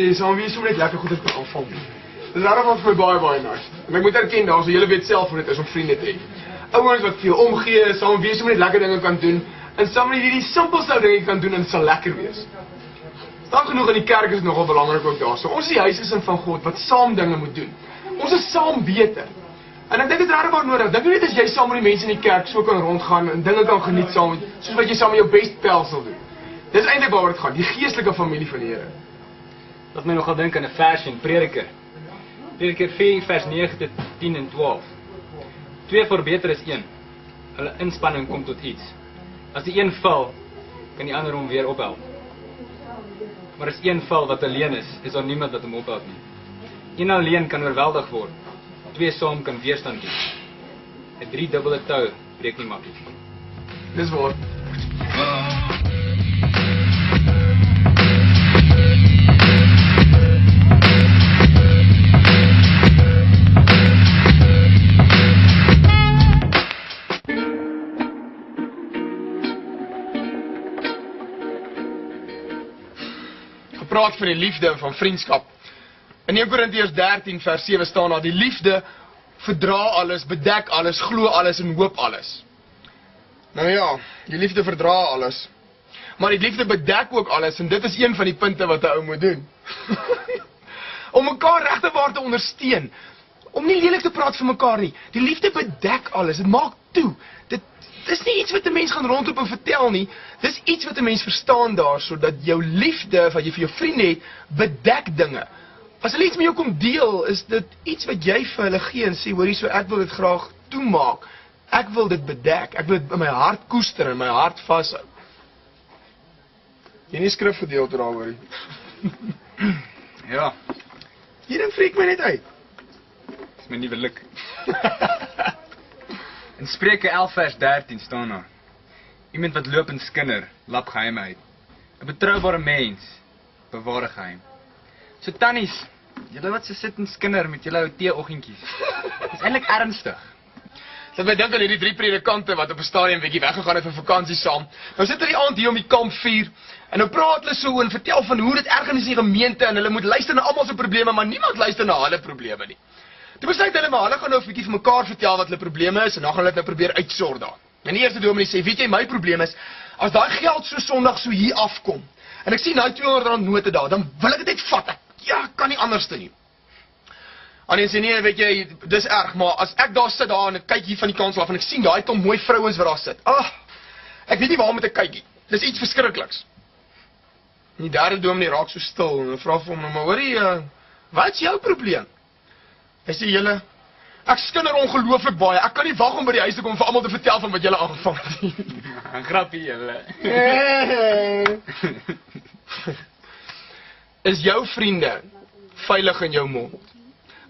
hê, saam wees om net lekker goed te aanvang. Dis regtig vir my baie nice. En ek moet erken daarso, julle weet self hoe dit is om vriende te hê. Ouens wat veel omgee, saam wees om net lekker dinge kan doen, en saam net die simpelste dinge kan doen en dit sal lekker wees. Staan genoeg in die kerk is nogal belangrik ook daarso. Ons is die huisgesin van God wat saam dinge moet doen. Ons is saam beter. En ek dink dit is regtig nodig. Dink nie net as jy saam met die mense in die kerk so kan rondgaan en dinge kan geniet saam, soos wat jy saam met jou bestpel sal doen. Dis eintlik waaroor dit gaan, die geestelike familie van die Here. Laat my nogal dink aan 'n vers in Prediker. Prediker 4 vers 9 tot 10 en 12. 2 voor beter is 1. Hulle inspanning kom tot iets. As die een val, kan die ander hom weer ophelp. Maar as een val wat alleen is daar niemand wat hom ophelp nie. Een alleen kan oorweldig word. 2 saam kan weerstand bied. 'n 3-dubbele tou breek nie maklik. Dis waar. Gepraat van die liefde en van vriendskap. In 1 Korintiërs 13 vers 7 staan daar, die liefde verdra alles, bedek alles, glo alles en hoop alles. Nou ja, die liefde verdra alles. Maar die liefde bedek ook alles en dit is een van die punte wat 'n ou moet doen. Om mekaar regtewaar te ondersteun. Om nie lelik te praat vir mekaar nie. Die liefde bedek alles, dit maak toe. Dis nie iets wat 'n mens gaan rondloop en vertel nie. Dis iets wat 'n mens verstaan daar, sodat jou liefde wat jy vir jou vriende het, bedek dinge. As hulle iets met jou kom deel, is dit iets wat jy vir hulle gee en sê, hoorie, so ek wil dit graag toemaak. Ek wil dit bedek. Ek wil dit in my hart koester en my hart vashou. Jy nie skrif gedeel oor daar, hoorie. Ja, Hierin freak my net uit. dis my nuwe luk. In Spreuke 11 vers 13 staan daar: iemand wat loop en skinder, lap geheime uit. 'n betroubare mens bewaar 'n geheim. So tannies, julle wat so sit en skinder met julle ou teeoggendjies. Dis eintlik ernstig. Dit my dink aan hierdie 3 predikante wat op 'n stadium bietjie weggegaan het vir vakansie saam. Nou sit hulle die aand hier om die kampvuur en nou praat hulle so en vertel van hoe dit erg is in die gemeente en hulle moet luister na almal se probleme, maar niemand luister na hulle probleme nie. Toe besluit hulle maar hulle gaan nou 'n bietjie vir mekaar vertel wat hulle probleme is en dan gaan hulle dit nou probeer uitsort daar. En die eerste dominee sê, weet jy, my probleem is as daai geld so Sondag so hier afkom en ek sien daai R200 note daar, dan wil ek dit net vat. Ja, kan nie anders te nie. Annie sê nee, weet jy, dis erg, maar as ek daar sit daar en ek kyk hier van die kansel af en ek sien daai klomp mooi vrouens wat daar sit. Ek weet nie waar moet ek kyk nie. Dis iets verskrikliks. En die derde dominee raak so stil en vra vir hom nou maar, hoorie, wat is jou probleem? Hy sê julle, ek skinder ongelooflik baie. Ek kan nie wag om by die huis te kom vir almal te vertel van wat julle aangevang het nie. Grappie julle. Is jou vriende veilig in jou mond?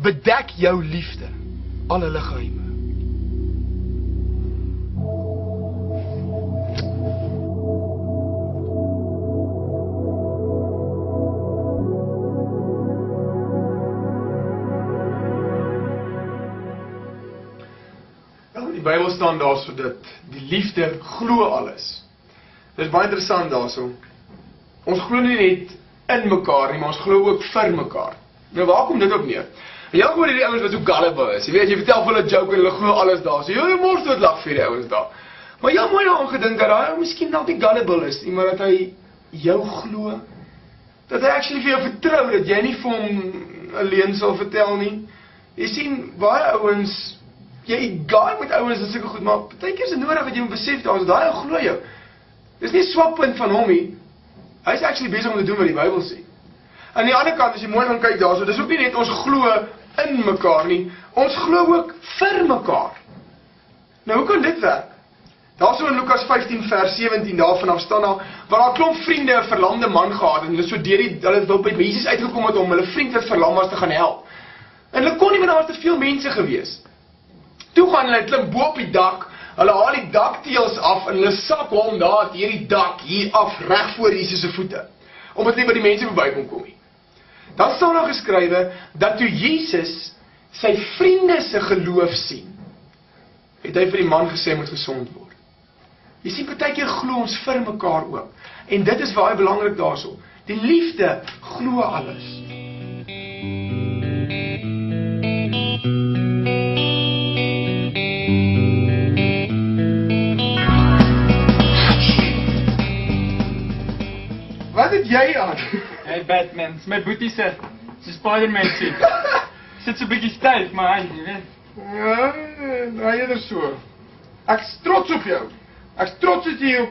Bedek jou liefde, al hulle geheime. Die Bybel staan daar so dit, die liefde glo alles. Dit is baie interessant daarso. Ons glo nie net in mekaar nie, maar ons glo ook vir mekaar. Nou waar kom dit op neer? En jy hoor hierdie ouens wat so gullible is. Jy weet, jy vertel vir hulle 'n joke en hulle glo alles daar. So jy mors dood lag vir die ouens daar. Maar jy mooi daaraan gedink dat daai ou miskien dalk nie gullible is nie, maar dat hy jou glo. Dat hy actually vir jou vertrou dat jy nie vir hom alleen sal vertel nie. Jy sien baie ouens, jy gaan met ouens en sulke goed, maar partykeer is dit nodig dat jy moet besef daai ou glo jou. Dis nie 'n swak punt van hom nie. Hy's actually besig om te doen wat die Bybel sê. Aan die ander kant, as jy mooi gaan kyk daarso, dis ook nie net ons glo in mekaar nie, ons glo ook vir mekaar. Nou, hoe kan dit werk? Daarso in Lukas 15 vers 17 daarvan staan daar, waar daar 'n klomp vriende 'n verlamde man gehad en hulle so hulle wou by Jesus uitgekom het om hulle vriend wat verlam was te gaan help. En hulle kon nie, want daar was te veel mense gewees. Toe gaan hulle klim bo op die dak, hulle haal die dakteels af en hulle sak hom daar hierdie dak hier af reg voor Jesus se voete, omdat nie by die mense verby kon kom nie. Dan staan daar geskrywe dat toe Jesus sy vriende se geloof sien, het hy vir die man gesê hy moet gesond word. Jy sien, partykeer glo ons vir mekaar ook. En dit is baie belangrik daarso. Die liefde glo alles. Wat het jy aan? Hey Batman, dis my boetie se Spider-Man sien. Sit so 'n bietjie styf, maar jy weet. Ja, nou eerder so. Ek's trots op jou. Ek's trots dat jy hier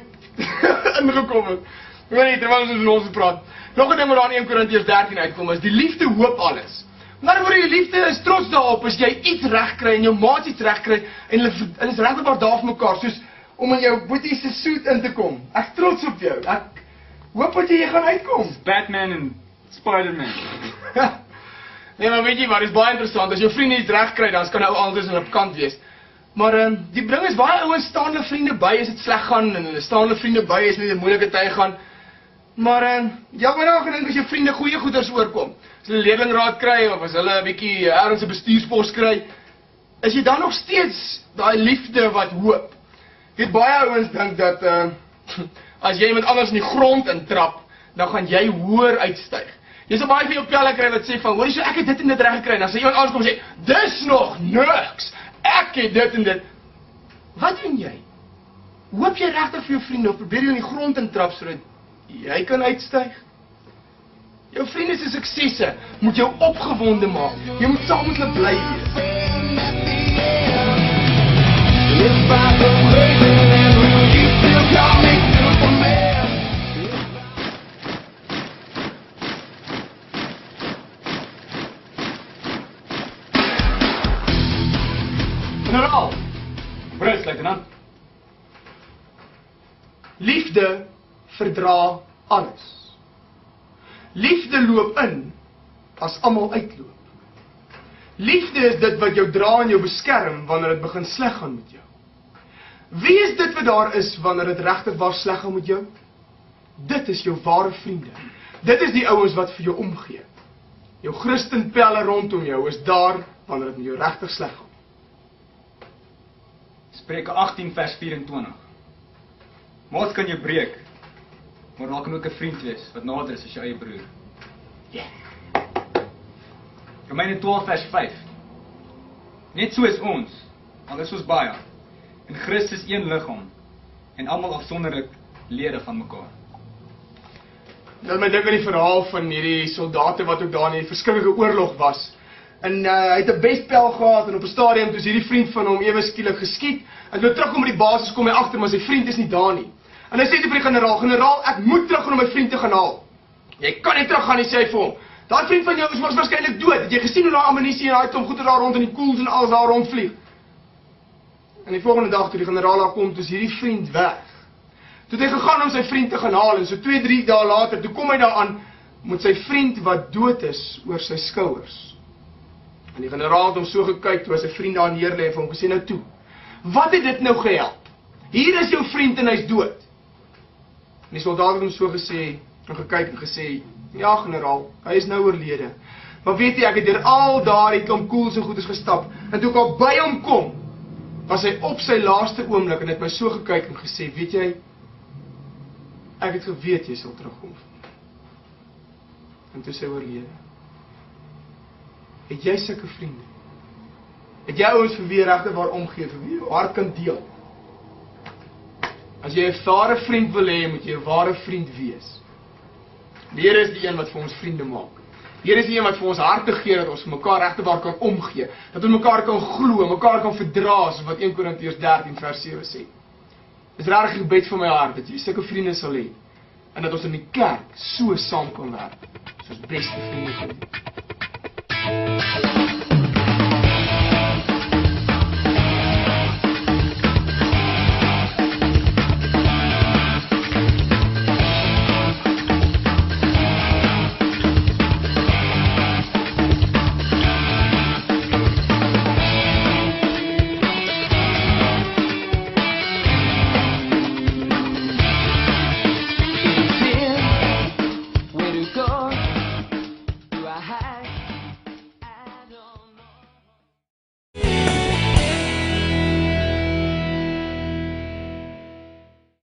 ingekom het. Ek weet nie, terwyl ons oor ons praat. Nog 'n ding wat daar in 1 Korintiërs 13 uitkom is, die liefde hoop alles. Maar oor die liefde is trots daarop as jy iets reg kry en jou maat iets reg kry en hulle is regtig daar vir mekaar, soos om in jou boetie se soet in te kom. Ek's trots op jou. Ek hoop dat jy gaan uitkom. Batman en Spider-Man. Nee, maar weet jy wat, dit is baie interessant. As jou vriende iets reg kry, dan kan ou altyd aan 'n kant wees. Maar die ding is baie ouens staan hulle vriende by as dit sleg gaan en hulle staan hulle vriende by as dit 'n moeilike tyd gaan. Maar jy het nou gedink as jou vriende goeie goeders oorkom. As hulle leerlingraad kry of as hulle 'n bietjie ergens 'n bestuurspos kry, is jy dan nog steeds daai liefde wat hoop. Jy weet baie ouens dink dat as jy iemand anders in die grond intrap, dan gaan jy hoër uitstyg. Jy sal baie van jou pelle kry wat sê van, hoor jy so, ek het dit en dit reg gekry, en dan sê iemand anders kom en sê, dis nog niks, ek het dit en dit. Wat doen jy? Hoop jy regtig vir jou vriende, of probeer jy in die grond intrap, sodat jy kan uitstyg? Jou vriende se suksesse moet jou opgewonde maak, jy moet saam met hulle bly wees. Generaal! Brits, luitenant. Liefde verdra alles. Liefde loop in as almal uitloop. Liefde is dit wat jou dra en jou beskerm wanneer dit begin sleg gaan met jou. Wie is dit wat daar is wanneer dit regtig waar sleg gaan met jou? Dit is jou ware vriende. Dit is die ouens wat vir jou omgee. Jou Christenpelle rondom jou is daar wanneer dit met jou regtig sleg gaan. Spreuke 18 vers 24. Maat kan jy breek, maar daar kan ook 'n vriend wees wat nader is as jou eie broer. Ja. Romeine 12 vers 5. Net so is ons, al is ons baie, in Christus een liggaam en almal afsonderlik lede van mekaar. Nou my dink aan die verhaal van hierdie soldate wat ook daar in die verskriklike oorlog was. En hy het 'n bestpel gehad en op 'n stadium toe is hierdie vriend van hom ewe skielik geskiet. En toe terugkom by die basis kom hy agter maar sy vriend is nie daar nie. En hy sê vir die generaal, ek moet terug gaan om my vriend te gaan haal. Jy kan nie teruggaan nie, sê hy vir hom. Daai vriend van jou is waarskynlik dood. Het jy gesien hoe daai ammunisie en daai klomp goeder daar rond in die koels en alles daar rondvlieg? En die volgende dag toe die generaal daar kom, toe is hierdie vriend weg. Toe het hy gegaan om sy vriend te gaan haal en so 2-3 dae later, toe kom hy daar aan met sy vriend wat dood is oor sy skouers. En die generaal het hom so gekyk toe hy sy vriend daar neerlê en vir hom gesê, nou toe, wat het dit nou gehelp? Hier is jou vriend en hy's dood. En die soldaat het hom so gesê, en gekyk en gesê, ja generaal, hy is nou oorlede. Maar weet jy, ek het deur al daardie klomp koels en goeders gestap, en toe ek al by hom kom, was hy op sy laaste oomblik, en het my so gekyk en gesê, weet jy, ek het geweet jy sal terugkom. En toe sy oorlede. Het jy sulke vriende? Het jy ouens vir wie regtig waar omgee, vir wie jou hart kan deel? As jy 'n ware vriend wil hê, moet jy 'n ware vriend wees. Die Here is die een wat vir ons vriende maak. Die Here is die een wat vir ons harte gee dat ons vir mekaar regtig waar kan omgee, dat ons mekaar kan glo, mekaar kan verdra, soos wat 1 Korintiërs 13 vers 7 sê. Dis regtig 'n gebed van my hart dat jy sulke vriende sal hê en dat ons in die kerk so saam kan werk, soos beste vriende kan.